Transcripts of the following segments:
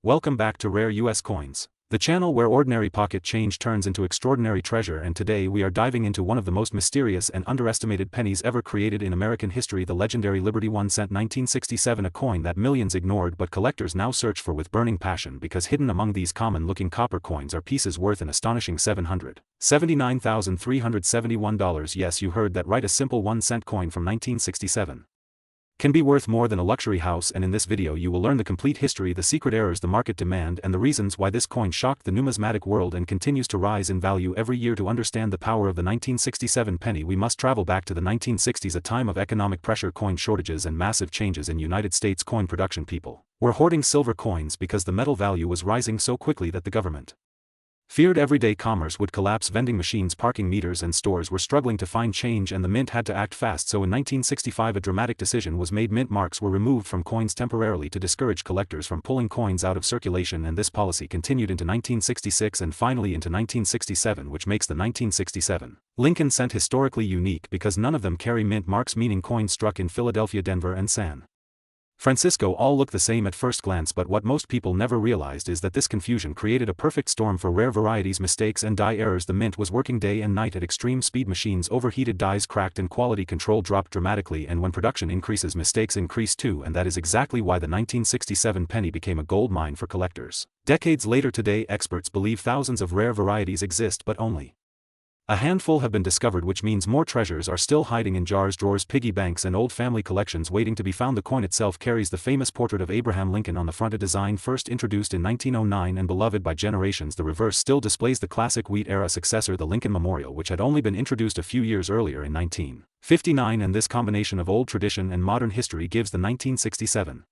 Welcome back to Rare US Coins, the channel where ordinary pocket change turns into extraordinary treasure, and today we are diving into one of the most mysterious and underestimated pennies ever created in American history, the legendary Liberty 1 cent 1967, a coin that millions ignored but collectors now search for with burning passion because hidden among these common-looking copper coins are pieces worth an astonishing $779,371. Yes, you heard that right, a simple 1 cent coin from 1967 can be worth more than a luxury house, and in this video you will learn the complete history, the secret errors the market demand, and the reasons why this coin shocked the numismatic world and continues to rise in value every year. To understand the power of the 1967 penny, we must travel back to the 1960s, a time of economic pressure, coin shortages, and massive changes in United States coin production. People were hoarding silver coins because the metal value was rising so quickly that the government feared everyday commerce would collapse. Vending machines, parking meters, and stores were struggling to find change, and the mint had to act fast. So in 1965 a dramatic decision was made. Mint marks were removed from coins temporarily to discourage collectors from pulling coins out of circulation, and this policy continued into 1966 and finally into 1967, which makes the 1967 Lincoln cent historically unique because none of them carry mint marks, meaning coins struck in Philadelphia, Denver, and San Francisco all look the same at first glance, but what most people never realized is that this confusion created a perfect storm for rare varieties, mistakes, and die errors. The mint was working day and night at extreme speed. Machines overheated, dies cracked, and quality control dropped dramatically, and when production increases, mistakes increase too, and that is exactly why the 1967 penny became a gold mine for collectors. Decades later today, experts believe thousands of rare varieties exist, but only a handful have been discovered, which means more treasures are still hiding in jars, drawers, piggy banks, and old family collections waiting to be found. The coin itself carries the famous portrait of Abraham Lincoln on the front, a design first introduced in 1909 and beloved by generations. The reverse still displays the classic wheat-era successor, the Lincoln Memorial, which had only been introduced a few years earlier in 1959, and this combination of old tradition and modern history gives the 1967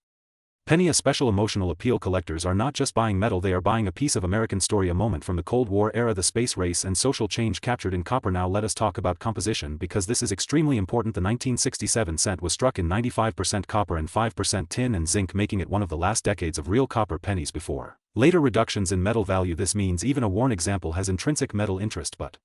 penny a special emotional appeal. Collectors are not just buying metal, they are buying a piece of American story, a moment from the Cold War era, the space race, and social change captured in copper. Now let us talk about composition, because this is extremely important. The 1967 cent was struck in 95% copper and 5% tin and zinc, making it one of the last decades of real copper pennies before later reductions in metal value. This means even a worn example has intrinsic metal interest, but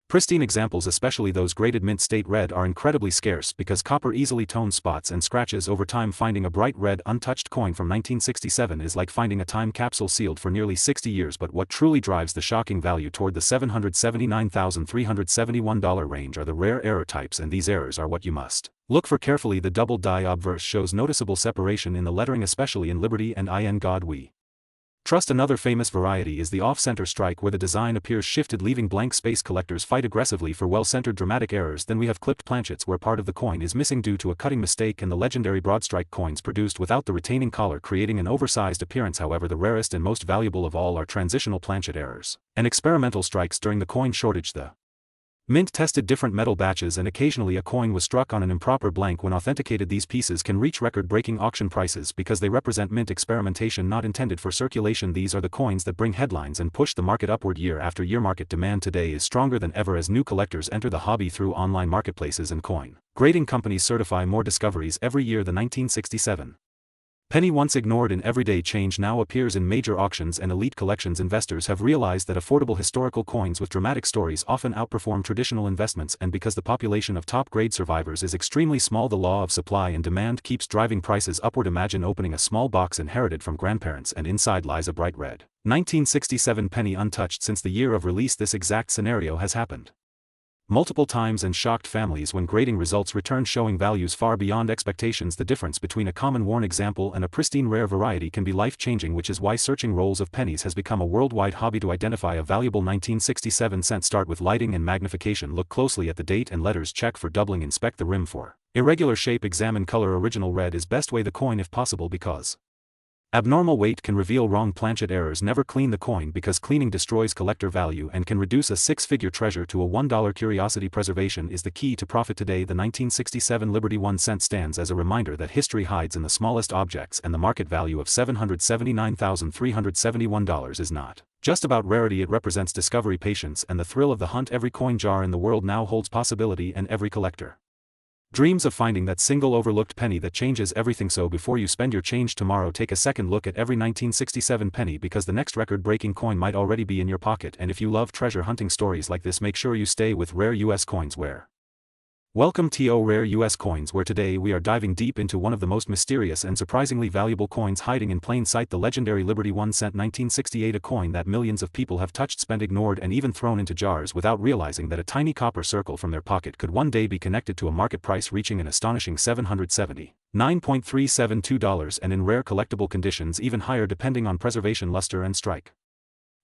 pristine examples, especially those graded mint state red, are incredibly scarce because copper easily tones spots and scratches over time. Finding a bright red untouched coin from 1967 is like finding a time capsule sealed for nearly 60 years. But what truly drives the shocking value toward the $779,371 range are the rare error types, and these errors are what you must look for carefully. The double die obverse shows noticeable separation in the lettering, especially in Liberty and In God We Trust. Another famous variety is the off-center strike, where the design appears shifted, leaving blank space. Collectors fight aggressively for well-centered dramatic errors. Then we have clipped planchets, where part of the coin is missing due to a cutting mistake, and the legendary broadstrike coins produced without the retaining collar, creating an oversized appearance. However, the rarest and most valuable of all are transitional planchet errors and experimental strikes. During the coin shortage, the mint tested different metal batches, and occasionally a coin was struck on an improper blank. When authenticated, these pieces can reach record-breaking auction prices because they represent mint experimentation not intended for circulation. These are the coins that bring headlines and push the market upward year after year. Market demand today is stronger than ever as new collectors enter the hobby through online marketplaces and coin grading companies certify more discoveries every year. The 1967 penny, once ignored in everyday change, now appears in major auctions and elite collections. Investors have realized that affordable historical coins with dramatic stories often outperform traditional investments, and because the population of top-grade survivors is extremely small, the law of supply and demand keeps driving prices upward. Imagine opening a small box inherited from grandparents, and inside lies a bright red 1967 penny untouched since the year of release. This exact scenario has happened multiple times and shocked families when grading results returned showing values far beyond expectations. The difference between a common worn example and a pristine rare variety can be life-changing, which is why searching rolls of pennies has become a worldwide hobby. To identify a valuable 1967 cent, start with lighting and magnification. Look closely at the date and letters, check for doubling, inspect the rim for irregular shape, examine color. Original red is best. Weigh the coin if possible because abnormal weight can reveal wrong planchet errors. Never clean the coin because cleaning destroys collector value and can reduce a six-figure treasure to a $1 curiosity. Preservation is the key to profit today. The 1967 Liberty 1 cent stands as a reminder that history hides in the smallest objects, and the market value of $779,371 is not just about rarity. It represents discovery, patience, and the thrill of the hunt. Every coin jar in the world now holds possibility, and every collector dreams of finding that single overlooked penny that changes everything. So before you spend your change tomorrow, take a second look at every 1967 penny, because the next record-breaking coin might already be in your pocket. And if you love treasure hunting stories like this, make sure you stay with Rare US Coins, where Welcome to Rare US Coins, where today we are diving deep into one of the most mysterious and surprisingly valuable coins hiding in plain sight, the legendary Liberty 1 cent 1968, a coin that millions of people have touched, spent, ignored, and even thrown into jars without realizing that a tiny copper circle from their pocket could one day be connected to a market price reaching an astonishing $779.372, and in rare collectible conditions even higher depending on preservation, luster, and strike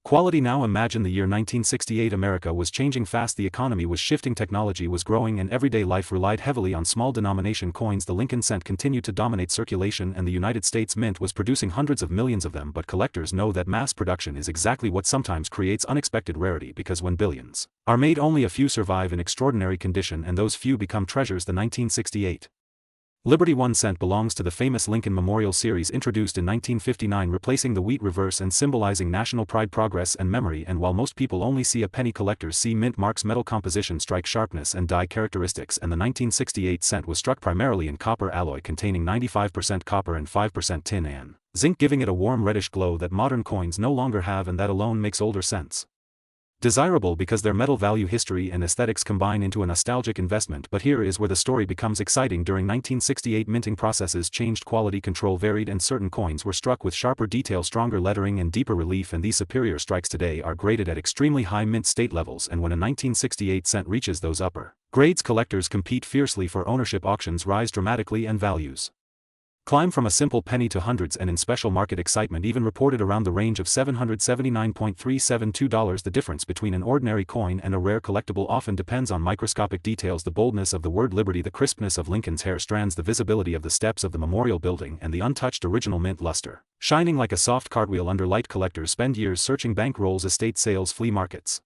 quality. Now imagine the year 1968. America was changing fast, the economy was shifting, technology was growing, and everyday life relied heavily on small denomination coins. The Lincoln cent continued to dominate circulation, and the United States Mint was producing hundreds of millions of them. But collectors know that mass production is exactly what sometimes creates unexpected rarity, because when billions are made, only a few survive in extraordinary condition, and those few become treasures. The 1968 Liberty 1 cent belongs to the famous Lincoln Memorial Series, introduced in 1959, replacing the wheat reverse and symbolizing national pride, progress, and memory. And while most people only see a penny, collectors see mint marks, metal composition, strike sharpness, and die characteristics. And the 1968 cent was struck primarily in copper alloy containing 95% copper and 5% tin and zinc, giving it a warm reddish glow that modern coins no longer have, and that alone makes older cents desirable because their metal value, history, and aesthetics combine into a nostalgic investment. But here is where the story becomes exciting. During 1968, minting processes changed, quality control varied, and certain coins were struck with sharper detail, stronger lettering, and deeper relief, and these superior strikes today are graded at extremely high mint state levels. And when a 1968 cent reaches those upper grades, collectors compete fiercely for ownership, auctions rise dramatically, and values climb from a simple penny to hundreds, and in special market excitement even reported around the range of $779.372. The difference between an ordinary coin and a rare collectible often depends on microscopic details: the boldness of the word Liberty, the crispness of Lincoln's hair strands, the visibility of the steps of the memorial building, and the untouched original mint luster shining like a soft cartwheel under light. Collectors spend years searching bank rolls, estate sales, flea markets,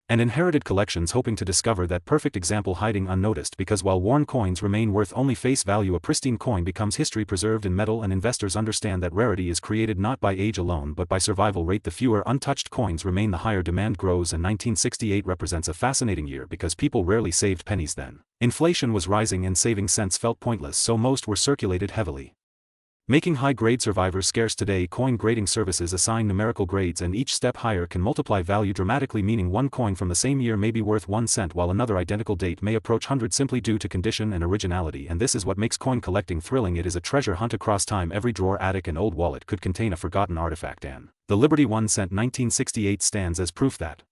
and inherited collections, hoping to discover that perfect example hiding unnoticed, because while worn coins remain worth only face value, a pristine coin becomes history preserved in metal, and investors understand that rarity is created not by age alone but by survival rate. The fewer untouched coins remain, the higher demand grows, and 1968 represents a fascinating year because people rarely saved pennies then. Inflation was rising and saving cents felt pointless, so most were circulated heavily, making high-grade survivors scarce. Today, coin grading services assign numerical grades, and each step higher can multiply value dramatically, meaning one coin from the same year may be worth 1 cent while another identical date may approach 100 simply due to condition and originality. And this is what makes coin collecting thrilling. It is a treasure hunt across time. Every drawer, attic, and old wallet could contain a forgotten artifact, and the Liberty 1 cent 1968 stands as proof that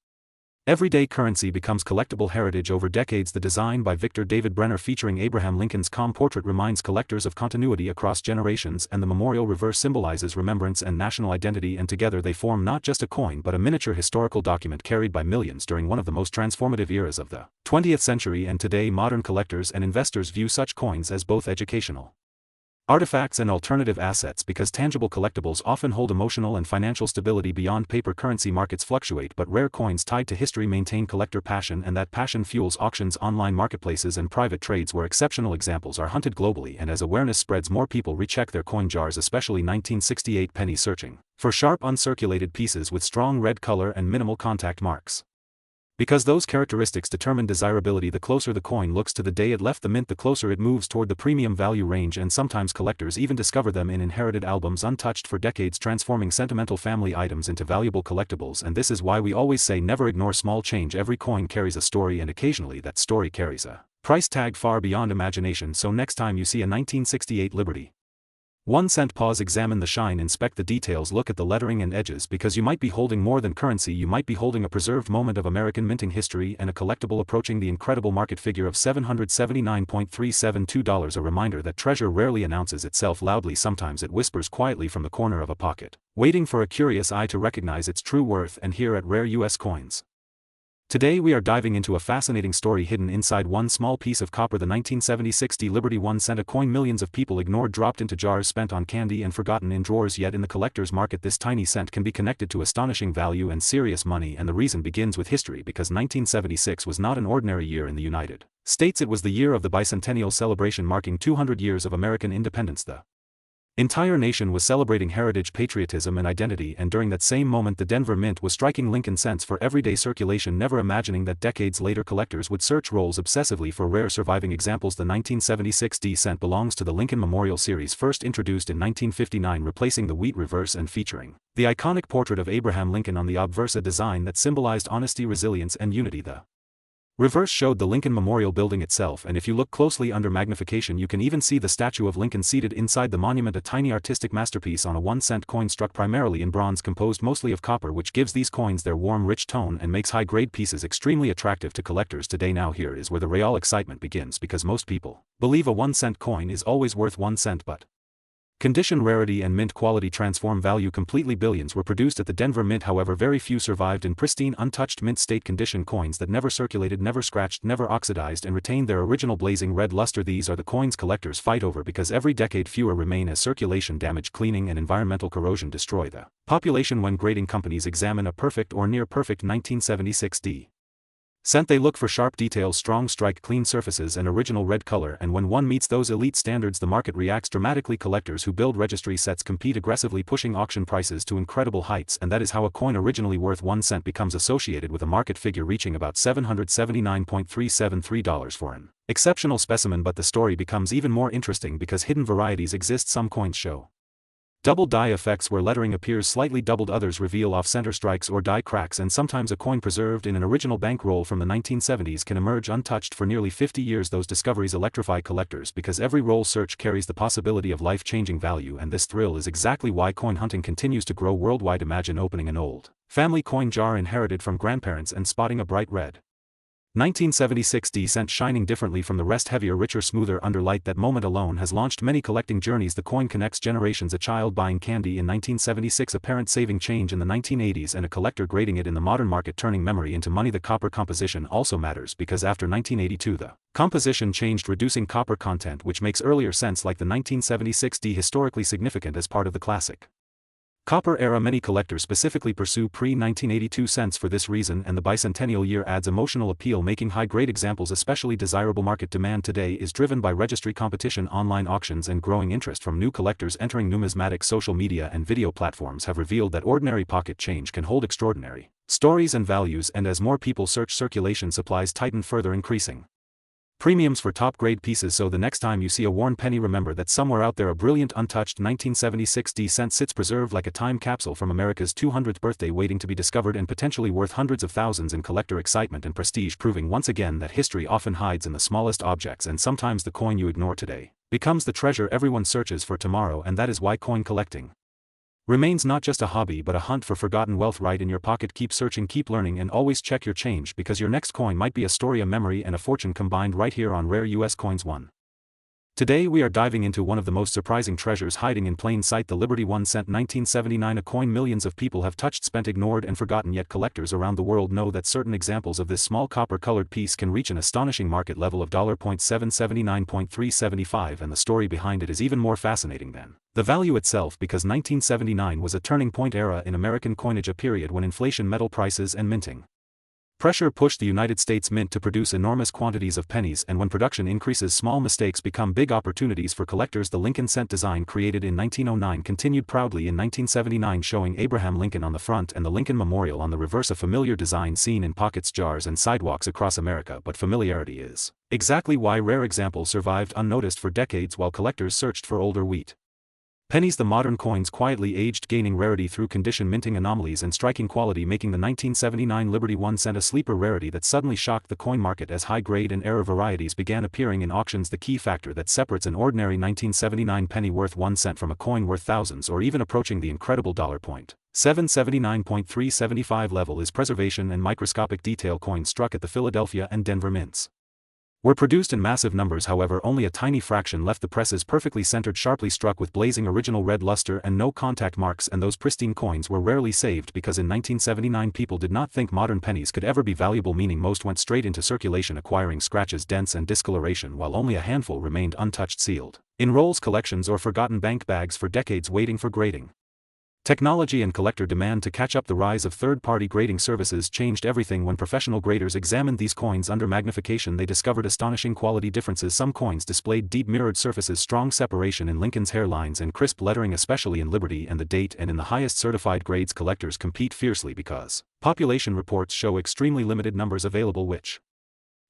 everyday currency becomes collectible heritage over decades. The design by Victor David Brenner featuring Abraham Lincoln's calm portrait reminds collectors of continuity across generations, and the memorial reverse symbolizes remembrance and national identity, and together they form not just a coin but a miniature historical document carried by millions during one of the most transformative eras of the 20th century. And today, modern collectors and investors view such coins as both educational artifacts and alternative assets, because tangible collectibles often hold emotional and financial stability beyond paper currency. Markets fluctuate, but rare coins tied to history maintain collector passion, and that passion fuels auctions, online marketplaces, and private trades where exceptional examples are hunted globally. And as awareness spreads, more people recheck their coin jars, especially 1968 pennies, searching for sharp uncirculated pieces with strong red color and minimal contact marks, because those characteristics determine desirability. The closer the coin looks to the day it left the mint, the closer it moves toward the premium value range, and sometimes collectors even discover them in inherited albums untouched for decades, transforming sentimental family items into valuable collectibles. And this is why we always say never ignore small change. Every coin carries a story, and occasionally that story carries a price tag far beyond imagination. So next time you see a 1968 Liberty 1 cent, pause, examine the shine, inspect the details, look at the lettering and edges, because you might be holding more than currency. You might be holding a preserved moment of American minting history and a collectible approaching the incredible market figure of $779.372. A reminder that treasure rarely announces itself loudly. Sometimes it whispers quietly from the corner of a pocket, waiting for a curious eye to recognize its true worth. And here at Rare US Coins, today we are diving into a fascinating story hidden inside one small piece of copper, the 1976 Liberty 1 cent, a coin millions of people ignored, dropped into jars, spent on candy, and forgotten in drawers. Yet in the collector's market, this tiny cent can be connected to astonishing value and serious money. And the reason begins with history, because 1976 was not an ordinary year in the United States. It was the year of the bicentennial celebration marking 200 years of American independence. The entire nation was celebrating heritage, patriotism, and identity, and during that same moment the Denver Mint was striking Lincoln cents for everyday circulation, never imagining that decades later collectors would search rolls obsessively for rare surviving examples. The 1976 D cent belongs to the Lincoln Memorial Series, first introduced in 1959, replacing the wheat reverse and featuring the iconic portrait of Abraham Lincoln on the obverse, a design that symbolized honesty, resilience, and unity. The Reverse showed the Lincoln Memorial building itself, and if you look closely under magnification you can even see the statue of Lincoln seated inside the monument, a tiny artistic masterpiece on a 1-cent coin struck primarily in bronze composed mostly of copper, which gives these coins their warm rich tone and makes high-grade pieces extremely attractive to collectors today. Now here is where the real excitement begins, because most people believe a 1-cent coin is always worth 1 cent, but condition, rarity and mint quality transform value completely. Billions were produced at the Denver Mint, however very few survived in pristine untouched mint state condition. Coins that never circulated, never scratched, never oxidized and retained their original blazing red luster. These are the coins collectors fight over, because every decade fewer remain as circulation damage, cleaning and environmental corrosion destroy the population. When grading companies examine a perfect or near perfect 1976 cent, they look for sharp details, strong strike, clean surfaces and original red color, and when one meets those elite standards the market reacts dramatically. Collectors who build registry sets compete aggressively, pushing auction prices to incredible heights, and that is how a coin originally worth 1 cent becomes associated with a market figure reaching about $779.373 for an exceptional specimen. But the story becomes even more interesting because hidden varieties exist. Some coins show double die effects where lettering appears slightly doubled, others reveal off-center strikes or die cracks, and sometimes a coin preserved in an original bankroll from the 1970s can emerge untouched for nearly 50 years. Those discoveries electrify collectors because every roll search carries the possibility of life-changing value, and this thrill is exactly why coin hunting continues to grow worldwide. Imagine opening an old family coin jar inherited from grandparents and spotting a bright red 1976 cent shining differently from the rest, heavier, richer, smoother under light. That moment alone has launched many collecting journeys. The coin connects generations, a child buying candy in 1976, a parent saving change in the 1980s, and a collector grading it in the modern market, turning memory into money. The copper composition also matters because after 1982 the composition changed, reducing copper content, which makes earlier cents like the 1976 historically significant as part of the classic copper era. Many collectors specifically pursue pre-1982 cents for this reason, and the bicentennial year adds emotional appeal, making high-grade examples especially desirable. Market demand today is driven by registry competition, online auctions and growing interest from new collectors entering numismatic. Social media and video platforms have revealed that ordinary pocket change can hold extraordinary stories and values, and as more people search, circulation supplies tighten, further increasing premiums for top-grade pieces. So the next time you see a worn penny, remember that somewhere out there a brilliant untouched 1976 cent sits preserved like a time capsule from America's 200th birthday, waiting to be discovered and potentially worth hundreds of thousands in collector excitement and prestige, proving once again that history often hides in the smallest objects, and sometimes the coin you ignore today becomes the treasure everyone searches for tomorrow. And that is why coin collecting remains not just a hobby but a hunt for forgotten wealth right in your pocket. Keep searching, keep learning, and always check your change, because your next coin might be a story, a memory, and a fortune combined right here on Rare US Coins 1. Today we are diving into one of the most surprising treasures hiding in plain sight, the Liberty 1 cent 1979, a coin millions of people have touched, spent, ignored and forgotten, yet collectors around the world know that certain examples of this small copper-colored piece can reach an astonishing market level of $779.375, and the story behind it is even more fascinating than the value itself, because 1979 was a turning point era in American coinage, a period when inflation, metal prices and minting pressure pushed the United States Mint to produce enormous quantities of pennies, and when production increases, small mistakes become big opportunities for collectors. The Lincoln cent design, created in 1909, continued proudly in 1979, showing Abraham Lincoln on the front and the Lincoln Memorial on the reverse, a familiar design seen in pockets, jars and sidewalks across America. But familiarity is exactly why rare examples survived unnoticed for decades while collectors searched for older wheat pennies. The modern coins quietly aged, gaining rarity through condition, minting anomalies and striking quality, making the 1979 Liberty 1 cent a sleeper rarity that suddenly shocked the coin market as high-grade and error varieties began appearing in auctions. The key factor that separates an ordinary 1979 penny worth 1 cent from a coin worth thousands or even approaching the incredible $779.375 level is preservation and microscopic detail. Coins struck at the Philadelphia and Denver mints were produced in massive numbers, however only a tiny fraction left the presses perfectly centered, sharply struck with blazing original red luster and no contact marks, and those pristine coins were rarely saved because in 1979 people did not think modern pennies could ever be valuable, meaning most went straight into circulation, acquiring scratches, dents and discoloration, while only a handful remained untouched, sealed in rolls, collections or forgotten bank bags for decades waiting for grading. Technology and collector demand to catch up. The rise of third-party grading services changed everything. When professional graders examined these coins under magnification, they discovered astonishing quality differences. Some coins displayed deep mirrored surfaces, strong separation in Lincoln's hairlines and crisp lettering, especially in Liberty and the date, and in the highest certified grades. Collectors compete fiercely because population reports show extremely limited numbers available, which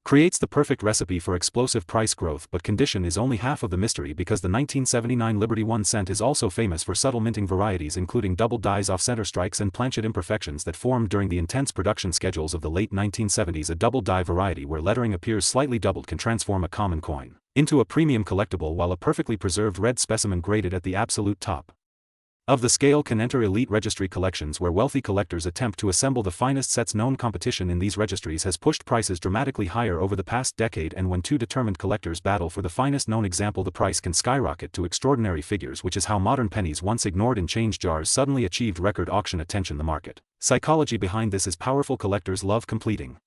Creates the perfect recipe for explosive price growth, but condition is only half of the mystery because the 1979 Liberty 1 cent is also famous for subtle minting varieties including double dies off-center strikes and planchet imperfections that formed during the intense production schedules of the late 1970s. A double die variety where lettering appears slightly doubled can transform a common coin into a premium collectible, while a perfectly preserved red specimen graded at the absolute top of the scale can enter elite registry collections where wealthy collectors attempt to assemble the finest sets. Known competition in these registries has pushed prices dramatically higher over the past decade, and when two determined collectors battle for the finest known example, the price can skyrocket to extraordinary figures, which is how modern pennies, once ignored in change jars, suddenly achieved record auction attention. The market psychology behind this is powerful. Collectors love completing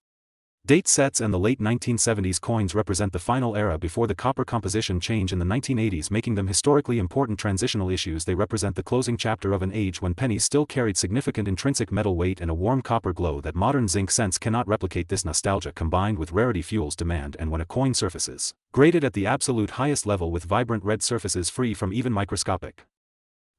date sets, and the late 1970s coins represent the final era before the copper composition change in the 1980s, making them historically important transitional issues. They represent the closing chapter of an age when pennies still carried significant intrinsic metal weight and a warm copper glow that modern zinc cents cannot replicate. This nostalgia combined with rarity fuels demand, and when a coin surfaces graded at the absolute highest level with vibrant red surfaces free from even microscopic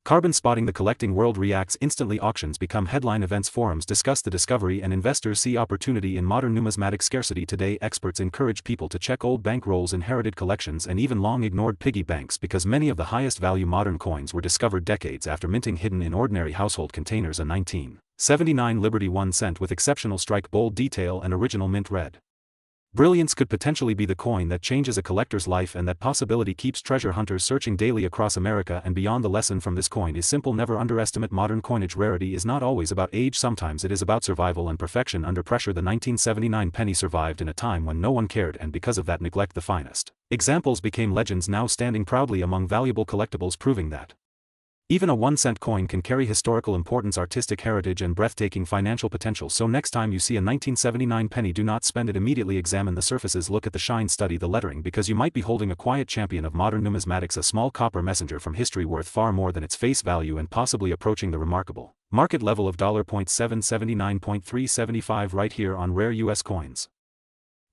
carbon spotting, the collecting world reacts instantly. Auctions become headline events, forums discuss the discovery, and investors see opportunity in modern numismatic scarcity. Today, experts encourage people to check old bank rolls, inherited collections, and even long-ignored piggy banks, because many of the highest-value modern coins were discovered decades after minting, hidden in ordinary household containers. A 1979 Liberty 1 cent with exceptional strike, bold detail, and original mint red brilliance could potentially be the coin that changes a collector's life, and that possibility keeps treasure hunters searching daily across America and beyond. The lesson from this coin is simple: never underestimate modern coinage. Rarity is not always about age, sometimes it is about survival and perfection under pressure. The 1979 penny survived in a time when no one cared, and because of that neglect, the finest examples became legends, now standing proudly among valuable collectibles, proving that even a 1-cent coin can carry historical importance, artistic heritage, and breathtaking financial potential. So next time you see a 1979 penny, do not spend it immediately. Examine the surfaces, look at the shine, study the lettering, because you might be holding a quiet champion of modern numismatics, a small copper messenger from history worth far more than its face value and possibly approaching the remarkable market level of $779.375 right here on Rare US Coins.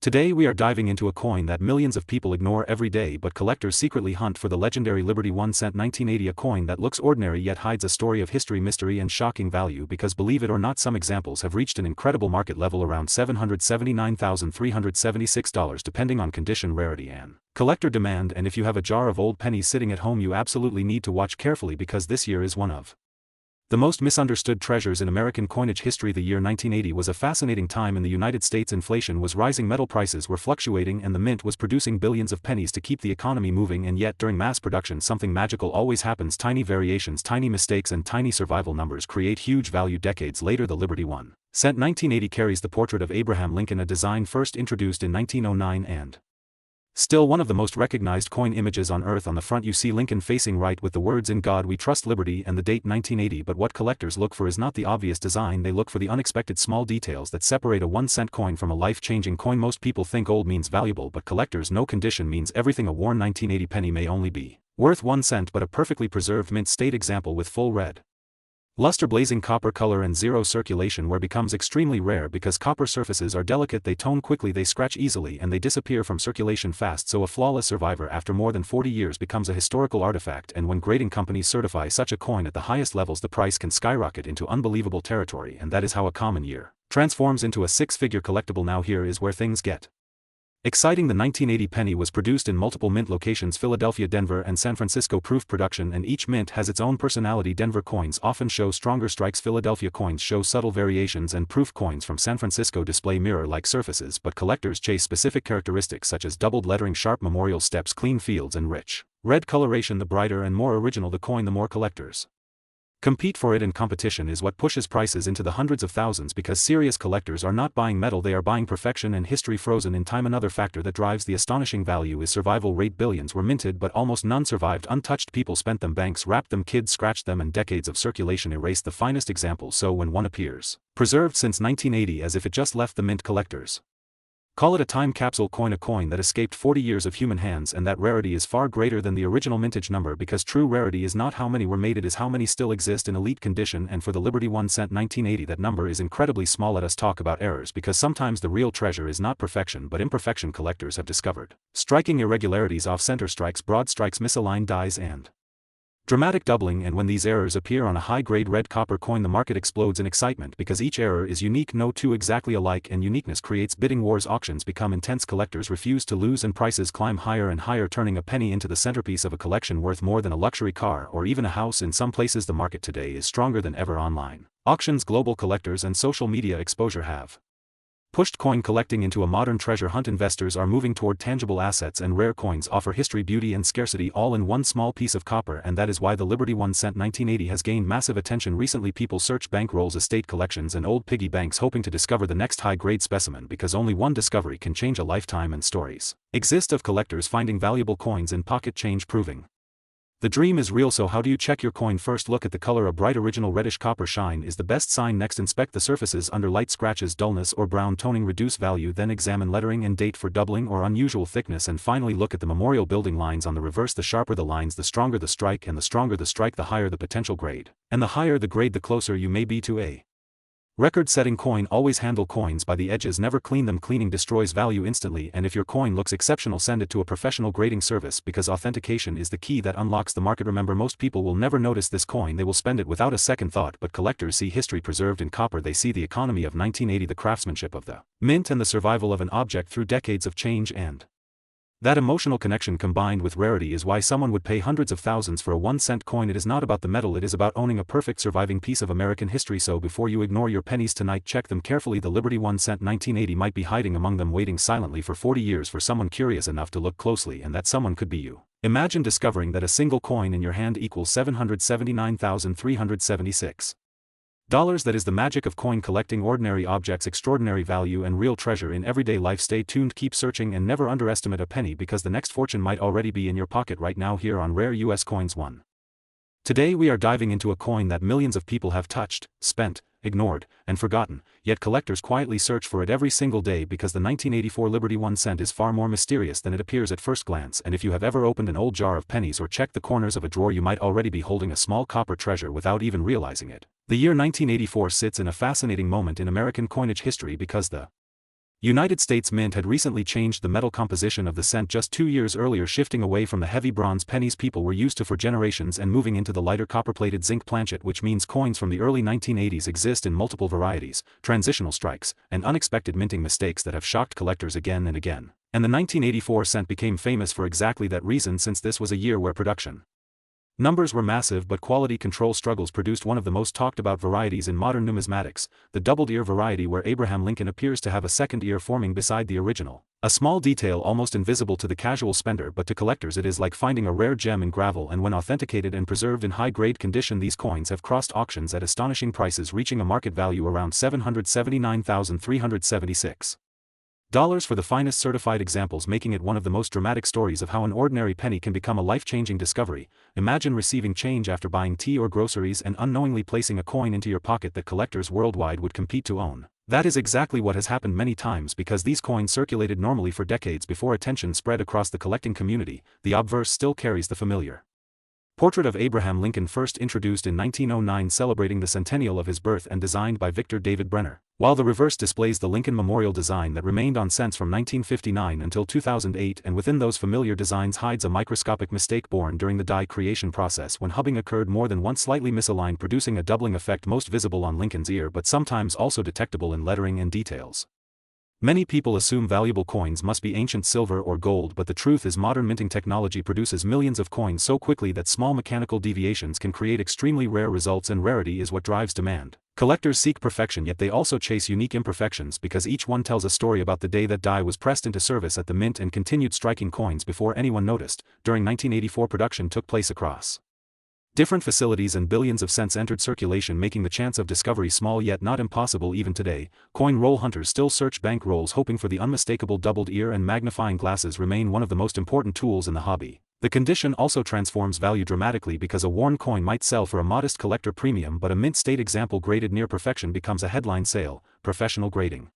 Today we are diving into a coin that millions of people ignore every day, but collectors secretly hunt for: the legendary Liberty 1 cent 1980, a coin that looks ordinary yet hides a story of history, mystery, and shocking value, because believe it or not, some examples have reached an incredible market level around $779,376 depending on condition, rarity, and collector demand. And if you have a jar of old pennies sitting at home, you absolutely need to watch carefully, because this year is one of the most misunderstood treasures in American coinage history. The year 1980 was a fascinating time in the United States. Inflation was rising, metal prices were fluctuating, and the mint was producing billions of pennies to keep the economy moving. And yet, during mass production, something magical always happens. Tiny variations, tiny mistakes, and tiny survival numbers create huge value. Decades later, the Liberty 1 cent 1980 carries the portrait of Abraham Lincoln, a design first introduced in 1909 and still one of the most recognized coin images on earth. On the front you see Lincoln facing right with the words "In God We Trust, Liberty," and the date 1980. But what collectors look for is not the obvious design, they look for the unexpected small details that separate a 1-cent coin from a life-changing coin. Most people think old means valuable, but collectors know condition means everything. A worn 1980 penny may only be worth 1 cent, but a perfectly preserved mint state example with full red luster, blazing copper color, and zero circulation wear becomes extremely rare, because copper surfaces are delicate, they tone quickly, they scratch easily, and they disappear from circulation fast. So a flawless survivor after more than 40 years becomes a historical artifact, and when grading companies certify such a coin at the highest levels, the price can skyrocket into unbelievable territory. And that is how a common year transforms into a 6-figure collectible. Now here is where things get exciting. The 1980 penny was produced in multiple mint locations: Philadelphia, Denver, and San Francisco. Proof production, and each mint has its own personality. Denver coins often show stronger strikes, Philadelphia coins show subtle variations, and proof coins from San Francisco display mirror-like surfaces. But collectors chase specific characteristics such as doubled lettering, sharp memorial steps, clean fields, and rich red coloration. The brighter and more original the coin, the more collectors compete for it, and competition is what pushes prices into the hundreds of thousands, because serious collectors are not buying metal, they are buying perfection and history frozen in time. Another factor that drives the astonishing value is survival rate. Billions were minted, but almost none survived untouched. People spent them, banks wrapped them, kids scratched them, and decades of circulation erased the finest examples. So when one appears preserved since 1980 as if it just left the mint, collectors call it a time capsule coin, a coin that escaped 40 years of human hands. And that rarity is far greater than the original mintage number, because true rarity is not how many were made, it is how many still exist in elite condition. And for the Liberty 1 cent 1980, that number is incredibly small. Let us talk about errors, because sometimes the real treasure is not perfection but imperfection. Collectors have discovered striking irregularities, off-center strikes, broad strikes, misaligned dies, and Dramatic doubling, and when these errors appear on a high-grade red copper coin, the market explodes in excitement because each error is unique, no two exactly alike, and uniqueness creates bidding wars. Auctions become intense, collectors refuse to lose, and prices climb higher and higher, turning a penny into the centerpiece of a collection worth more than a luxury car or even a house. In some places the market today is stronger than ever online. Auctions, global collectors, and social media exposure have pushed coin collecting into a modern treasure hunt. Investors are moving toward tangible assets, and rare coins offer history, beauty, and scarcity all in one small piece of copper, and that is why the Liberty 1 cent 1980 has gained massive attention recently. People search bank rolls, estate collections, and old piggy banks hoping to discover the next high-grade specimen, because only one discovery can change a lifetime, and stories exist of collectors finding valuable coins in pocket change, proving the dream is real. So how do you check your coin? First, look at the color. A bright original reddish copper shine is the best sign. Next, inspect the surfaces under light scratches, dullness, or brown toning reduce value. Then examine lettering and date for doubling or unusual thickness, and finally look at the memorial building lines on the reverse. The sharper the lines, the stronger the strike, and the stronger the strike, the higher the potential grade, and the higher the grade, the closer you may be to a record-setting coin. Always handle coins by the edges, never clean them. Cleaning destroys value instantly, and if your coin looks exceptional, send it to a professional grading service, because authentication is the key that unlocks the market. Remember, most people will never notice this coin, they will spend it without a second thought, but collectors see history preserved in copper. They see the economy of 1980, the craftsmanship of the mint, and the survival of an object through decades of change, and that emotional connection combined with rarity is why someone would pay hundreds of thousands for a 1-cent coin. It is not about the metal, it is about owning a perfect surviving piece of American history. So before you ignore your pennies tonight, check them carefully. The Liberty 1 cent 1980 might be hiding among them, waiting silently for 40 years for someone curious enough to look closely, and that someone could be you. Imagine discovering that a single coin in your hand equals $779,376. That is the magic of coin collecting. Ordinary objects, extraordinary value, and real treasure in everyday life. Stay tuned, keep searching, and never underestimate a penny, because the next fortune might already be in your pocket right now, here on Rare US Coins 1. Today we are diving into a coin that millions of people have touched, spent, ignored, and forgotten, yet collectors quietly search for it every single day, because the 1984 Liberty 1 cent is far more mysterious than it appears at first glance. And if you have ever opened an old jar of pennies or checked the corners of a drawer, you might already be holding a small copper treasure without even realizing it. The year 1984 sits in a fascinating moment in American coinage history, because the United States Mint had recently changed the metal composition of the cent just 2 years earlier, shifting away from the heavy bronze pennies people were used to for generations and moving into the lighter copper-plated zinc planchet, which means coins from the early 1980s exist in multiple varieties, transitional strikes, and unexpected minting mistakes that have shocked collectors again and again. And the 1984 cent became famous for exactly that reason, since this was a year where production numbers were massive, but quality control struggles produced one of the most talked about varieties in modern numismatics, the doubled ear variety, where Abraham Lincoln appears to have a second ear forming beside the original. A small detail almost invisible to the casual spender, but to collectors it is like finding a rare gem in gravel. And when authenticated and preserved in high-grade condition, these coins have crossed auctions at astonishing prices, reaching a market value around $779,376 for the finest certified examples, making it one of the most dramatic stories of how an ordinary penny can become a life-changing discovery. Imagine receiving change after buying tea or groceries and unknowingly placing a coin into your pocket that collectors worldwide would compete to own. That is exactly what has happened many times, because these coins circulated normally for decades before attention spread across the collecting community. The obverse still carries the familiar portrait of Abraham Lincoln, first introduced in 1909, celebrating the centennial of his birth and designed by Victor David Brenner, while the reverse displays the Lincoln Memorial design that remained on cents from 1959 until 2008, and within those familiar designs hides a microscopic mistake born during the die creation process, when hubbing occurred more than once, slightly misaligned, producing a doubling effect most visible on Lincoln's ear, but sometimes also detectable in lettering and details. Many people assume valuable coins must be ancient silver or gold, but the truth is modern minting technology produces millions of coins so quickly that small mechanical deviations can create extremely rare results, and rarity is what drives demand. Collectors seek perfection, yet they also chase unique imperfections, because each one tells a story about the day that die was pressed into service at the mint and continued striking coins before anyone noticed. During 1984, production took place across different facilities and billions of cents entered circulation, making the chance of discovery small yet not impossible. Even today, coin roll hunters still search bank rolls hoping for the unmistakable doubled ear, and magnifying glasses remain one of the most important tools in the hobby. The condition also transforms value dramatically, because a worn coin might sell for a modest collector premium, but a mint state example graded near perfection becomes a headline sale. Professional grading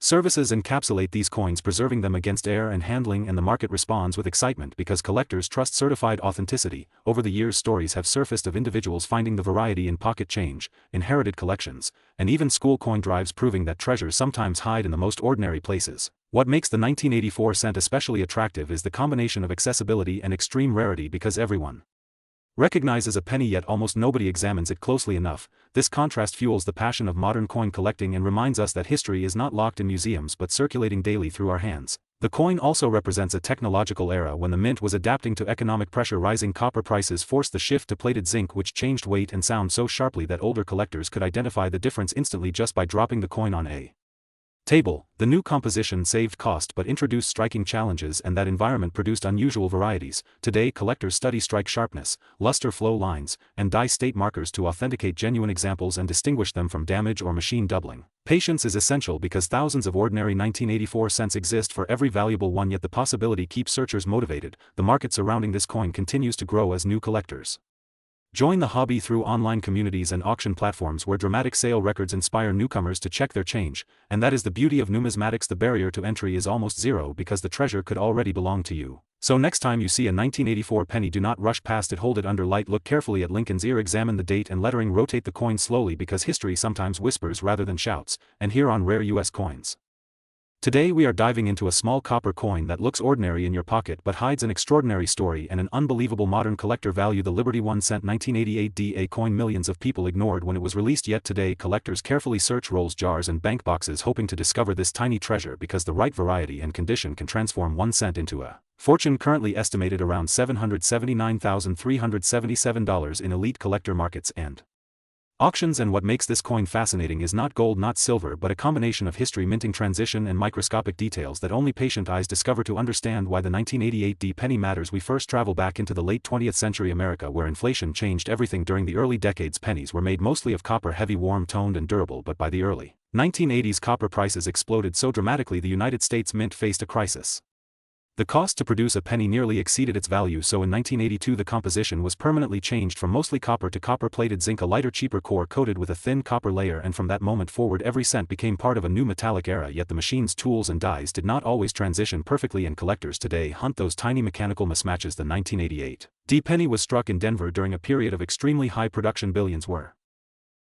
services encapsulate these coins, preserving them against air and handling, and the market responds with excitement because collectors trust certified authenticity. Over the years, stories have surfaced of individuals finding the variety in pocket change, inherited collections, and even school coin drives, proving that treasures sometimes hide in the most ordinary places. What makes the 1984 cent especially attractive is the combination of accessibility and extreme rarity, because everyone Recognized as a penny yet almost nobody examines it closely enough, this contrast fuels the passion of modern coin collecting and reminds us that history is not locked in museums but circulating daily through our hands. The coin also represents a technological era when the mint was adapting to economic pressure. Rising copper prices forced the shift to plated zinc, which changed weight and sound so sharply that older collectors could identify the difference instantly just by dropping the coin on a table. The new composition saved cost but introduced striking challenges, and that environment produced unusual varieties. Today collectors study strike sharpness, luster flow lines, and die state markers to authenticate genuine examples and distinguish them from damage or machine doubling. Patience is essential because thousands of ordinary 1984 cents exist for every valuable one, yet the possibility keeps searchers motivated. The market surrounding this coin continues to grow as new collectors join the hobby through online communities and auction platforms where dramatic sale records inspire newcomers to check their change, and that is the beauty of numismatics. The barrier to entry is almost zero because the treasure could already belong to you. So next time you see a 1984 penny, do not rush past it, hold it under light, look carefully at Lincoln's ear, examine the date and lettering, rotate the coin slowly because history sometimes whispers rather than shouts. And here on Rare US Coins. Today we are diving into a small copper coin that looks ordinary in your pocket but hides an extraordinary story and an unbelievable modern collector value. The Liberty 1 cent 1988 DA coin. Millions of people ignored when it was released, yet today collectors carefully search rolls, jars and bank boxes hoping to discover this tiny treasure because the right variety and condition can transform 1 cent into a fortune. Currently estimated around $779,377 in elite collector markets and auctions. And what makes this coin fascinating is not gold, not silver, but a combination of history, minting, transition and microscopic details that only patient eyes discover. To understand why the 1988 D penny matters, we first travel back into the late 20th century America, where inflation changed everything. During the early decades, pennies were made mostly of copper, heavy, warm toned and durable, but by the early 1980s copper prices exploded so dramatically the United States Mint faced a crisis. The cost to produce a penny nearly exceeded its value, so in 1982 the composition was permanently changed from mostly copper to copper-plated zinc, a lighter, cheaper core coated with a thin copper layer, and from that moment forward every cent became part of a new metallic era. Yet the machines, tools and dies did not always transition perfectly, and collectors today hunt those tiny mechanical mismatches. The 1988 D penny was struck in Denver during a period of extremely high production. Billions were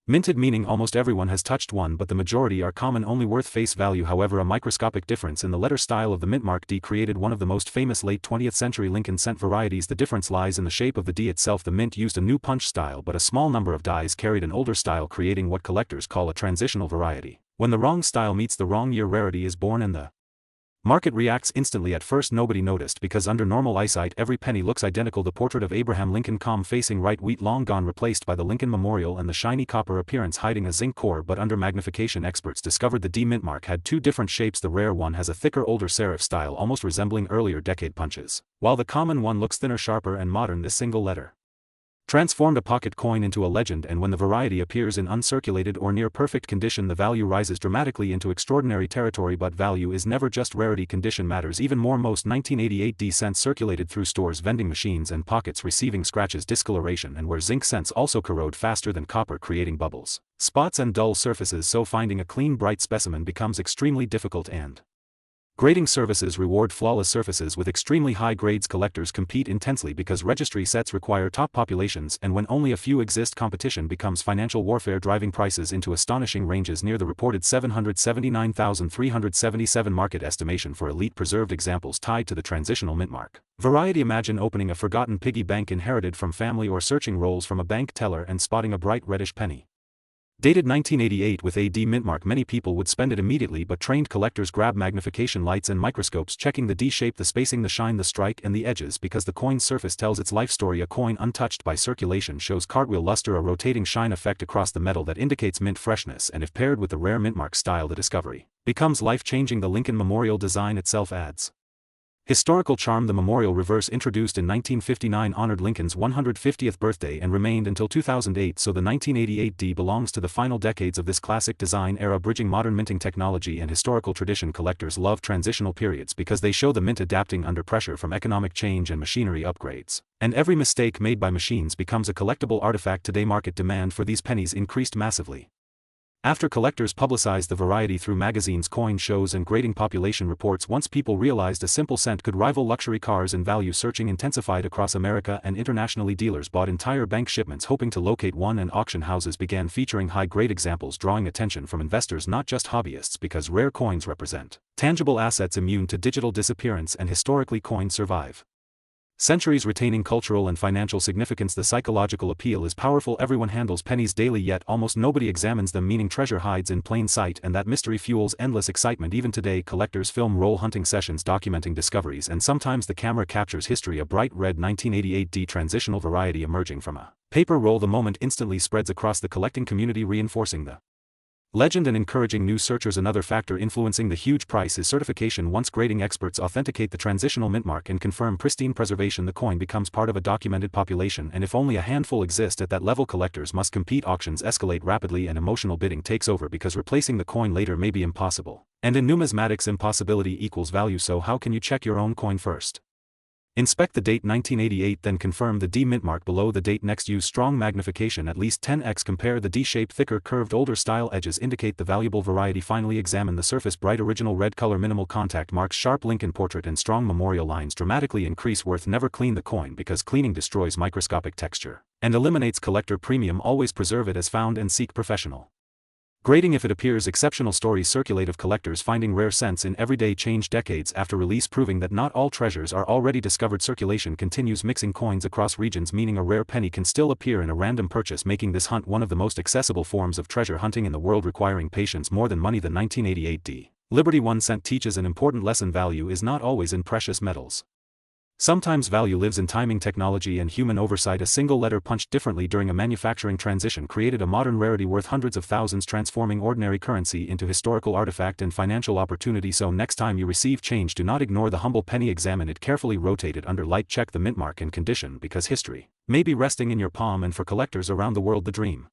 minted, meaning almost everyone has touched one, but the majority are common, only worth face value. However, a microscopic difference in the letter style of the mint mark D created one of the most famous late 20th century Lincoln cent varieties. The difference lies in the shape of the D itself. The mint used a new punch style, but a small number of dies carried an older style, creating what collectors call a transitional variety. When the wrong style meets the wrong year, rarity is born and the market reacts instantly. At first nobody noticed because under normal eyesight every penny looks identical. The portrait of Abraham Lincoln, calm facing right, wheat long gone, replaced by the Lincoln Memorial, and the shiny copper appearance hiding a zinc core. But under magnification experts discovered the D mint mark had two different shapes. The rare one has a thicker, older serif style almost resembling earlier decade punches, while the common one looks thinner, sharper and modern. This single letter transformed a pocket coin into a legend, and when the variety appears in uncirculated or near perfect condition the value rises dramatically into extraordinary territory. But value is never just rarity, condition matters even more. Most 1988 D cents circulated through stores, vending machines and pockets, receiving scratches, discoloration, and where zinc cents also corrode faster than copper, creating bubbles, spots and dull surfaces, so finding a clean bright specimen becomes extremely difficult, and grading services reward flawless surfaces with extremely high grades. Collectors compete intensely because registry sets require top populations, and when only a few exist competition becomes financial warfare, driving prices into astonishing ranges near the reported $779,377 market estimation for elite preserved examples tied to the transitional mint mark variety. Imagine opening a forgotten piggy bank inherited from family, or searching rolls from a bank teller and spotting a bright reddish penny dated 1988 with a D mint mark. Many people would spend it immediately, but trained collectors grab magnification lights and microscopes, checking the D shape, the spacing, the shine, the strike and the edges, because the coin's surface tells its life story. A coin untouched by circulation shows cartwheel luster, a rotating shine effect across the metal that indicates mint freshness, and if paired with the rare mint mark style, the discovery becomes life-changing. The Lincoln Memorial design itself adds historical charm. The memorial reverse, introduced in 1959, honored Lincoln's 150th birthday and remained until 2008, so the 1988 D belongs to the final decades of this classic design era, bridging modern minting technology and historical tradition. Collectors love transitional periods because they show the mint adapting under pressure from economic change and machinery upgrades, and every mistake made by machines becomes a collectible artifact. Today market demand for these pennies increased massively after collectors publicized the variety through magazines, coin shows and grading population reports. Once people realized a simple cent could rival luxury cars in value, searching intensified across America and internationally. Dealers bought entire bank shipments hoping to locate one, and auction houses began featuring high-grade examples, drawing attention from investors, not just hobbyists, because rare coins represent tangible assets immune to digital disappearance, and historically coins survive Centuries retaining cultural and financial significance. The psychological appeal is powerful. Everyone handles pennies daily, yet almost nobody examines them, meaning treasure hides in plain sight, and that mystery fuels endless excitement. Even today, collectors film roll hunting sessions documenting discoveries, and sometimes the camera captures history. A bright red 1988D transitional variety emerging from a paper roll. The moment instantly spreads across the collecting community, reinforcing the legend and encouraging new searchers. Another factor influencing the huge price is certification. Once grading experts authenticate the transitional mint mark and confirm pristine preservation, the coin becomes part of a documented population, and if only a handful exist at that level, collectors must compete. Auctions escalate rapidly and emotional bidding takes over because replacing the coin later may be impossible. And in numismatics, impossibility equals value, so how can you check your own coin first? Inspect the date 1988, then confirm the D mint mark below the date. Next, use strong magnification at least 10x. Compare the D-shape, thicker, curved, older style edges indicate the valuable variety. Finally, examine the surface. Bright original red color, minimal contact marks, sharp Lincoln portrait, and strong memorial lines dramatically increase worth. Never clean the coin because cleaning destroys microscopic texture and eliminates collector premium. Always preserve it as found and seek professional grading if it appears. Exceptional stories circulate of collectors finding rare cents in everyday change decades after release, proving that not all treasures are already discovered. Circulation continues, mixing coins across regions, meaning a rare penny can still appear in a random purchase, making this hunt one of the most accessible forms of treasure hunting in the world, requiring patience more than money. The 1988D Liberty 1 cent teaches an important lesson: value is not always in precious metals. Sometimes value lives in timing, technology, and human oversight. A single letter punched differently during a manufacturing transition created a modern rarity worth hundreds of thousands, transforming ordinary currency into historical artifact and financial opportunity. So next time you receive change, do not ignore the humble penny. Examine it carefully, rotate it under light, check the mint mark and condition, because history may be resting in your palm. And for collectors around the world, the dream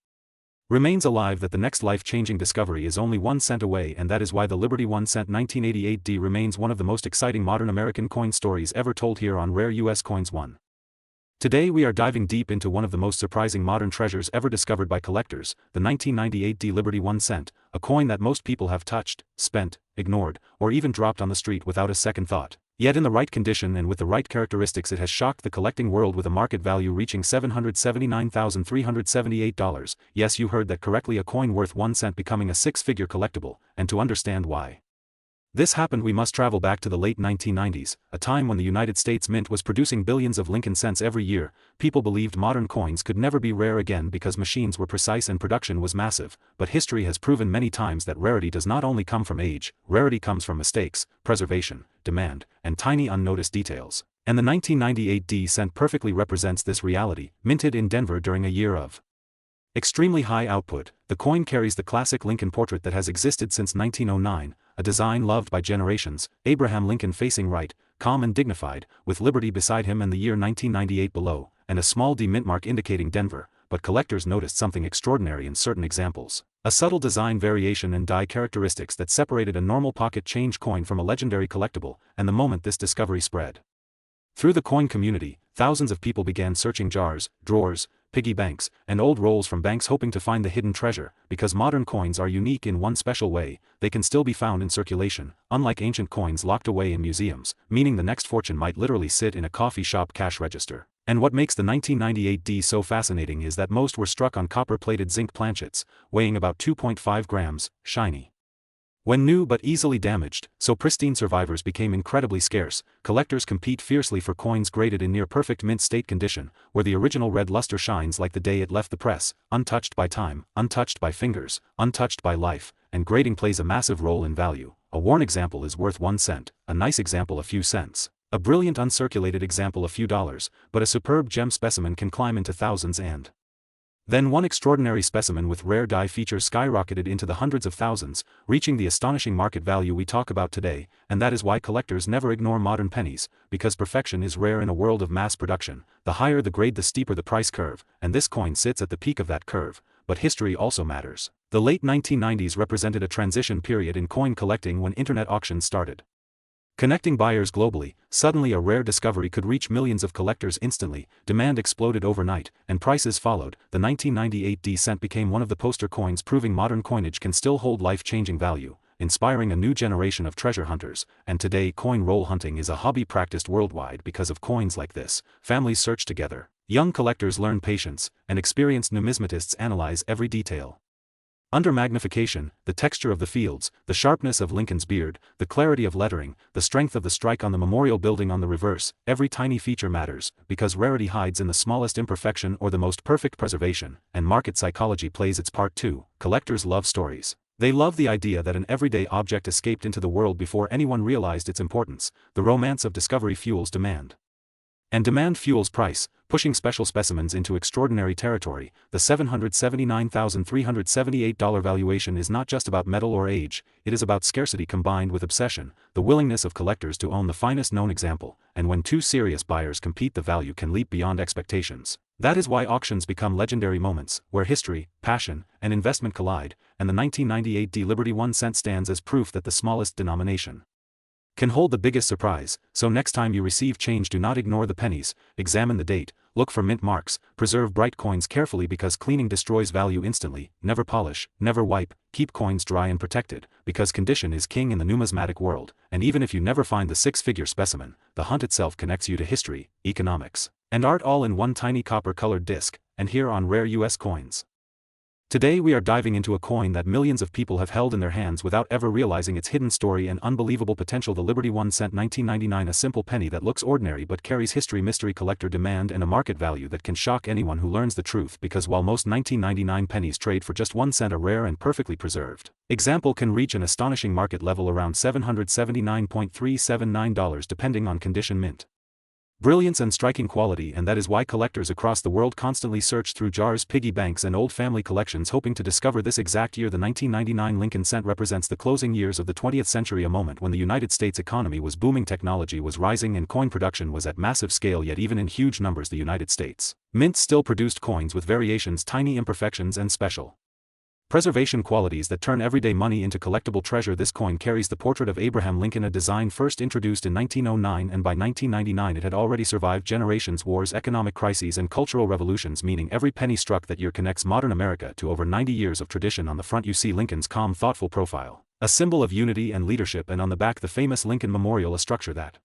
remains alive that the next life-changing discovery is only 1 cent away, and that is why the Liberty 1 cent 1988D remains one of the most exciting modern American coin stories ever told here on Rare US Coins 1. Today we are diving deep into one of the most surprising modern treasures ever discovered by collectors, the 1998D Liberty 1 cent, a coin that most people have touched, spent, ignored, or even dropped on the street without a second thought. Yet in the right condition and with the right characteristics, it has shocked the collecting world with a market value reaching $779,378. Yes, you heard that correctly, a coin worth 1 cent becoming a six-figure collectible. And to understand why this happened, we must travel back to the late 1990s, a time when the United States Mint was producing billions of Lincoln cents every year. People believed modern coins could never be rare again because machines were precise and production was massive, but history has proven many times that rarity does not only come from age, rarity comes from mistakes, preservation, demand, and tiny unnoticed details. And the 1998D cent perfectly represents this reality. Minted in Denver during a year of extremely high output, the coin carries the classic Lincoln portrait that has existed since 1909, a design loved by generations. Abraham Lincoln facing right, calm and dignified, with liberty beside him and the year 1998 below, and a small D mint mark indicating Denver. But collectors noticed something extraordinary in certain examples: a subtle design variation and die characteristics that separated a normal pocket change coin from a legendary collectible. And the moment this discovery spread through the coin community, thousands of people began searching jars, drawers, piggy banks, and old rolls from banks, hoping to find the hidden treasure. Because modern coins are unique in one special way: they can still be found in circulation, unlike ancient coins locked away in museums, meaning the next fortune might literally sit in a coffee shop cash register. And what makes the 1998D so fascinating is that most were struck on copper-plated zinc planchets, weighing about 2.5 grams, shiny when new but easily damaged, so pristine survivors became incredibly scarce. Collectors compete fiercely for coins graded in near-perfect mint state condition, where the original red luster shines like the day it left the press, untouched by time, untouched by fingers, untouched by life, and grading plays a massive role in value. A worn example is worth 1 cent, a nice example a few cents, a brilliant uncirculated example a few dollars, but a superb gem specimen can climb into thousands, and then one extraordinary specimen with rare die features skyrocketed into the hundreds of thousands, reaching the astonishing market value we talk about today. And that is why collectors never ignore modern pennies, because perfection is rare in a world of mass production. The higher the grade, the steeper the price curve, and this coin sits at the peak of that curve. But history also matters. The late 1990s represented a transition period in coin collecting when internet auctions started connecting buyers globally. Suddenly a rare discovery could reach millions of collectors instantly. Demand exploded overnight, and prices followed. The 1998D cent became one of the poster coins, proving modern coinage can still hold life-changing value, inspiring a new generation of treasure hunters. And today, coin roll hunting is a hobby practiced worldwide because of coins like this. Families search together, young collectors learn patience, and experienced numismatists analyze every detail. Under magnification, the texture of the fields, the sharpness of Lincoln's beard, the clarity of lettering, the strength of the strike on the memorial building on the reverse, every tiny feature matters, because rarity hides in the smallest imperfection or the most perfect preservation, and market psychology plays its part too. Collectors love stories. They love the idea that an everyday object escaped into the world before anyone realized its importance. The romance of discovery fuels demand. And demand fuels price, pushing special specimens into extraordinary territory. The $779,378 valuation is not just about metal or age, it is about scarcity combined with obsession, the willingness of collectors to own the finest known example, and when two serious buyers compete, the value can leap beyond expectations. That is why auctions become legendary moments, where history, passion, and investment collide, and the 1998 Libertry 1 cent stands as proof that the smallest denomination can hold the biggest surprise. So next time you receive change, do not ignore the pennies, examine the date, look for mint marks, preserve bright coins carefully because cleaning destroys value instantly, never polish, never wipe, keep coins dry and protected, because condition is king in the numismatic world, and even if you never find the six-figure specimen, the hunt itself connects you to history, economics, and art all in one tiny copper-colored disc, and here on Rare US Coins. Today we are diving into a coin that millions of people have held in their hands without ever realizing its hidden story and unbelievable potential. The Liberty 1 cent 1999, a simple penny that looks ordinary but carries history, mystery, collector demand, and a market value that can shock anyone who learns the truth, because while most 1999 pennies trade for just 1 cent, a rare and perfectly preserved example can reach an astonishing market level around $779.379 depending on condition, mint, brilliance, and striking quality, and that is why collectors across the world constantly search through jars, piggy banks, and old family collections hoping to discover this exact year. The 1999 Lincoln cent represents the closing years of the 20th century, a moment when the United States economy was booming, technology was rising, and coin production was at massive scale. Yet even in huge numbers, the United States Mint still produced coins with variations, tiny imperfections, and special preservation qualities that turn everyday money into collectible treasure. This coin carries the portrait of Abraham Lincoln, a design first introduced in 1909, and by 1999 it had already survived generations, wars, economic crises, and cultural revolutions, meaning every penny struck that year connects modern America to over 90 years of tradition. On the front you see Lincoln's calm, thoughtful profile, a symbol of unity and leadership, and on the back the famous Lincoln Memorial, a structure that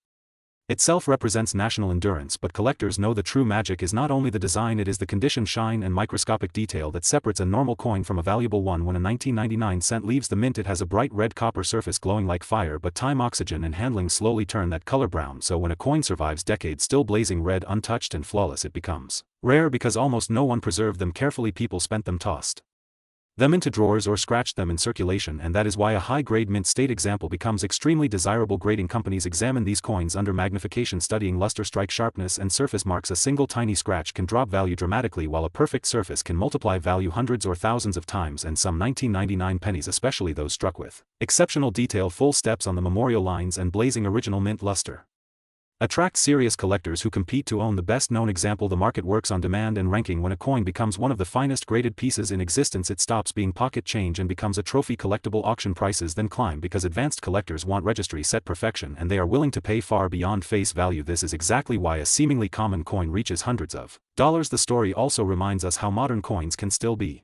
itself represents national endurance. But collectors know the true magic is not only the design, it is the condition, shine, and microscopic detail that separates a normal coin from a valuable one. When a 1999 cent leaves the mint, it has a bright red copper surface glowing like fire, but time, oxygen, and handling slowly turn that color brown. So when a coin survives decades still blazing red, untouched and flawless, it becomes rare because almost no one preserved them carefully. People spent them, tossed them into drawers, or scratched them in circulation, and that is why a high-grade mint state example becomes extremely desirable. Grading companies examine these coins under magnification, studying luster, strike, sharpness, and surface marks. A single tiny scratch can drop value dramatically, while a perfect surface can multiply value hundreds or thousands of times. And some 1999 pennies, especially those struck with exceptional detail, full steps on the memorial lines, and blazing original mint luster, attract serious collectors who compete to own the best-known example. The market works on demand and ranking. When a coin becomes one of the finest graded pieces in existence, it stops being pocket change and becomes a trophy collectible. Auction prices then climb because advanced collectors want registry set perfection, and they are willing to pay far beyond face value. This is exactly why a seemingly common coin reaches hundreds of dollars. The story also reminds us how modern coins can still be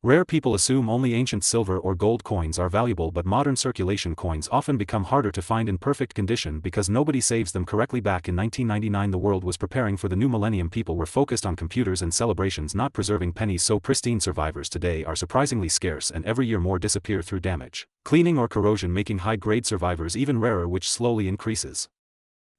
rare. People assume only ancient silver or gold coins are valuable, but modern circulation coins often become harder to find in perfect condition because nobody saves them correctly. Back in 1999, the world was preparing for the new millennium. People were focused on computers and celebrations, not preserving pennies, so pristine survivors today are surprisingly scarce, and every year more disappear through damage, cleaning, or corrosion, making high-grade survivors even rarer, which slowly increases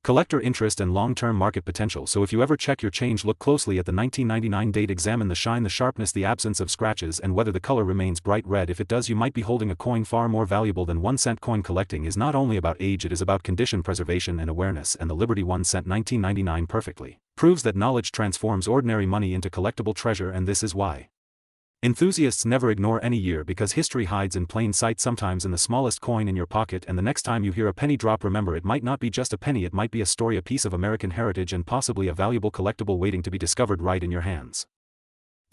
collector interest and long-term market potential. So if you ever check your change, look closely at the 1999 date, examine the shine, the sharpness, the absence of scratches, and whether the color remains bright red. If it does, you might be holding a coin far more valuable than 1 cent. Coin collecting is not only about age, it is about condition, preservation, and awareness, and the Liberty 1 cent 1999 perfectly proves that knowledge transforms ordinary money into collectible treasure. And this is why enthusiasts never ignore any year, because history hides in plain sight, sometimes in the smallest coin in your pocket. And the next time you hear a penny drop, remember, it might not be just a penny, it might be a story, a piece of American heritage, and possibly a valuable collectible waiting to be discovered right in your hands.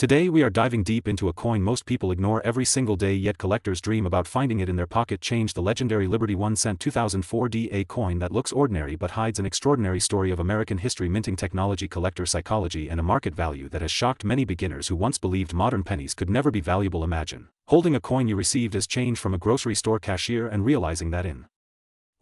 Today we are diving deep into a coin most people ignore every single day, yet collectors dream about finding it in their pocket. Change, the legendary Liberty 1 cent 2004 a coin that looks ordinary but hides an extraordinary story of American history, minting technology, collector psychology, and a market value that has shocked many beginners who once believed modern pennies could never be valuable. Imagine holding a coin you received as change from a grocery store cashier and realizing that in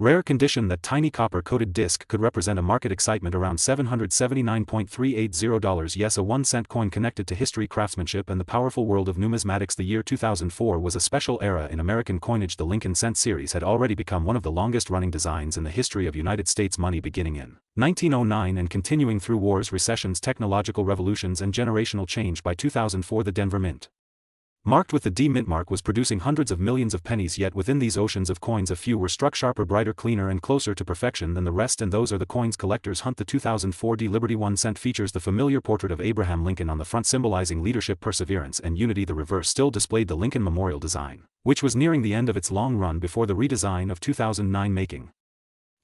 Rare condition. That tiny copper-coated disc could represent a market excitement around $779.380. Yes, a 1-cent coin connected to history, craftsmanship and the powerful world of numismatics. The year 2004 was a special era in American coinage. The Lincoln cent series had already become one of the longest-running designs in the history of United States money, beginning in 1909 and continuing through wars, recessions, technological revolutions and generational change. By 2004 the Denver Mint, marked with the D Mint mark, was producing hundreds of millions of pennies, yet within these oceans of coins a few were struck sharper, brighter, cleaner and closer to perfection than the rest, and those are the coins collectors hunt. The 2004 D Liberty 1 cent features the familiar portrait of Abraham Lincoln on the front, symbolizing leadership, perseverance and unity. The reverse still displayed the Lincoln Memorial design, which was nearing the end of its long run before the redesign of 2009, making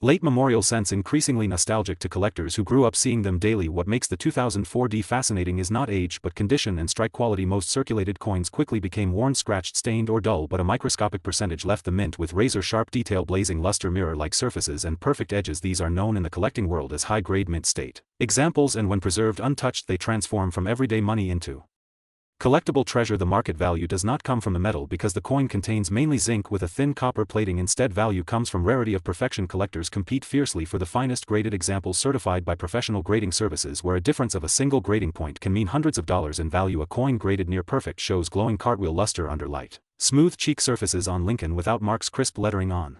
late memorial cents increasingly nostalgic to collectors who grew up seeing them daily. What makes the 2004 D fascinating is not age but condition and strike quality. Most circulated coins quickly became worn, scratched, stained or dull, but a microscopic percentage left the mint with razor-sharp detail, blazing luster, mirror-like surfaces and perfect edges. These are known in the collecting world as high-grade mint state examples, and when preserved untouched they transform from everyday money into collectible treasure. The market value does not come from the metal because the coin contains mainly zinc with a thin copper plating. Instead, value comes from rarity of perfection. Collectors compete fiercely for the finest graded examples certified by professional grading services, where a difference of a single grading point can mean hundreds of dollars in value. A coin graded near perfect shows glowing cartwheel luster under light, smooth cheek surfaces on Lincoln without marks, crisp lettering on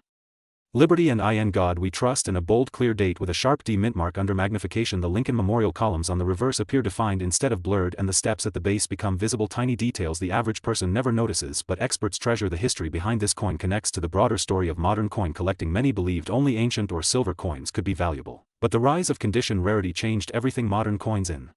Liberty and in God We Trust, and a bold clear date with a sharp D mint mark under magnification. The Lincoln Memorial columns on the reverse appear defined instead of blurred, and the steps at the base become visible, tiny details the average person never notices, but experts treasure. The history behind this coin connects to the broader story of modern coin collecting. Many believed only ancient or silver coins could be valuable, but the rise of condition rarity changed everything. Modern coins in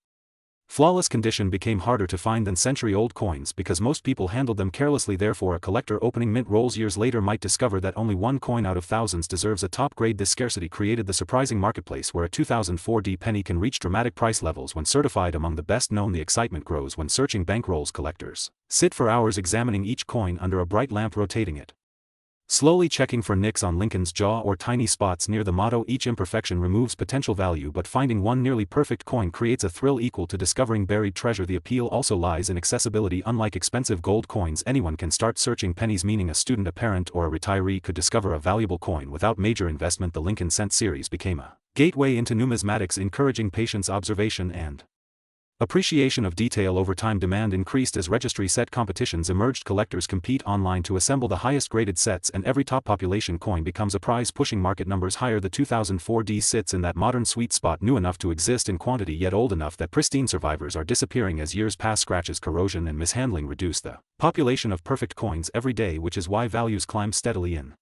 flawless condition became harder to find than century-old coins because most people handled them carelessly. Therefore, a collector opening mint rolls years later might discover that only one coin out of thousands deserves a top grade. This scarcity created the surprising marketplace where a 2004 D penny can reach dramatic price levels when certified among the best known. The excitement grows when searching bankrolls. Collectors sit for hours examining each coin under a bright lamp, rotating it slowly, checking for nicks on Lincoln's jaw or tiny spots near the motto. Each imperfection removes potential value, but finding one nearly perfect coin creates a thrill equal to discovering buried treasure. The appeal also lies in accessibility. Unlike expensive gold coins, anyone can start searching pennies, meaning a student, a parent or a retiree could discover a valuable coin without major investment. The Lincoln cent series became a gateway into numismatics, encouraging patience, observation and appreciation of detail. Over time, demand increased as registry set competitions emerged. Collectors compete online to assemble the highest graded sets, and every top population coin becomes a prize, pushing market numbers higher. The 2004 D sits in that modern sweet spot, new enough to exist in quantity yet old enough that pristine survivors are disappearing as years pass. Scratches, corrosion and mishandling reduce the population of perfect coins every day, which is why values climb steadily in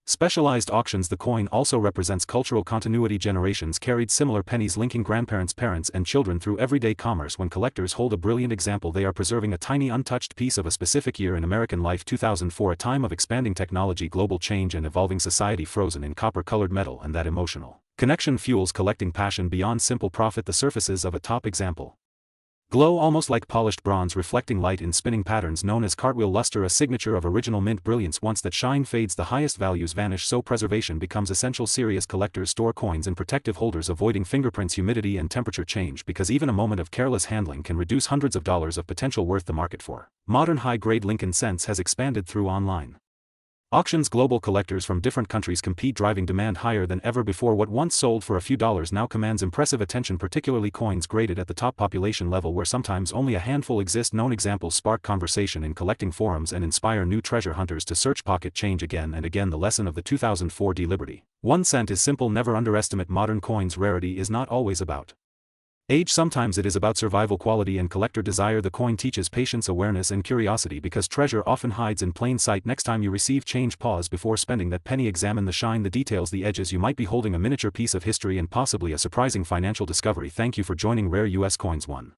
specialized auctions. The coin also represents cultural continuity. Generations carried similar pennies, linking grandparents, parents and children through everyday commerce. When collectors hold a brilliant example, they are preserving a tiny untouched piece of a specific year in American life. 2004, a time of expanding technology, global change and evolving society, frozen in copper-colored metal, and that emotional connection fuels collecting passion beyond simple profit. The surfaces of a top example glow almost like polished bronze, reflecting light in spinning patterns known as cartwheel luster, a signature of original mint brilliance. Once that shine fades, the highest values vanish, so preservation becomes essential. Serious collectors store coins in protective holders, avoiding fingerprints, humidity and temperature change, because even a moment of careless handling can reduce hundreds of dollars of potential worth. The market for modern high-grade Lincoln cents has expanded through online auctions. Global collectors from different countries compete, driving demand higher than ever before. What once sold for a few dollars now commands impressive attention, particularly coins graded at the top population level, where sometimes only a handful exist. Known examples spark conversation in collecting forums and inspire new treasure hunters to search pocket change again and again. The lesson of the 2004 D Liberty 1 cent is simple: never underestimate modern coins. Rarity is not always about age, sometimes it is about survival, quality and collector desire. The coin teaches patience, awareness and curiosity, because treasure often hides in plain sight. Next time you receive change, pause before spending that penny. Examine the shine, the details, the edges. You might be holding a miniature piece of history and possibly a surprising financial discovery. Thank you for joining Rare US Coins 1.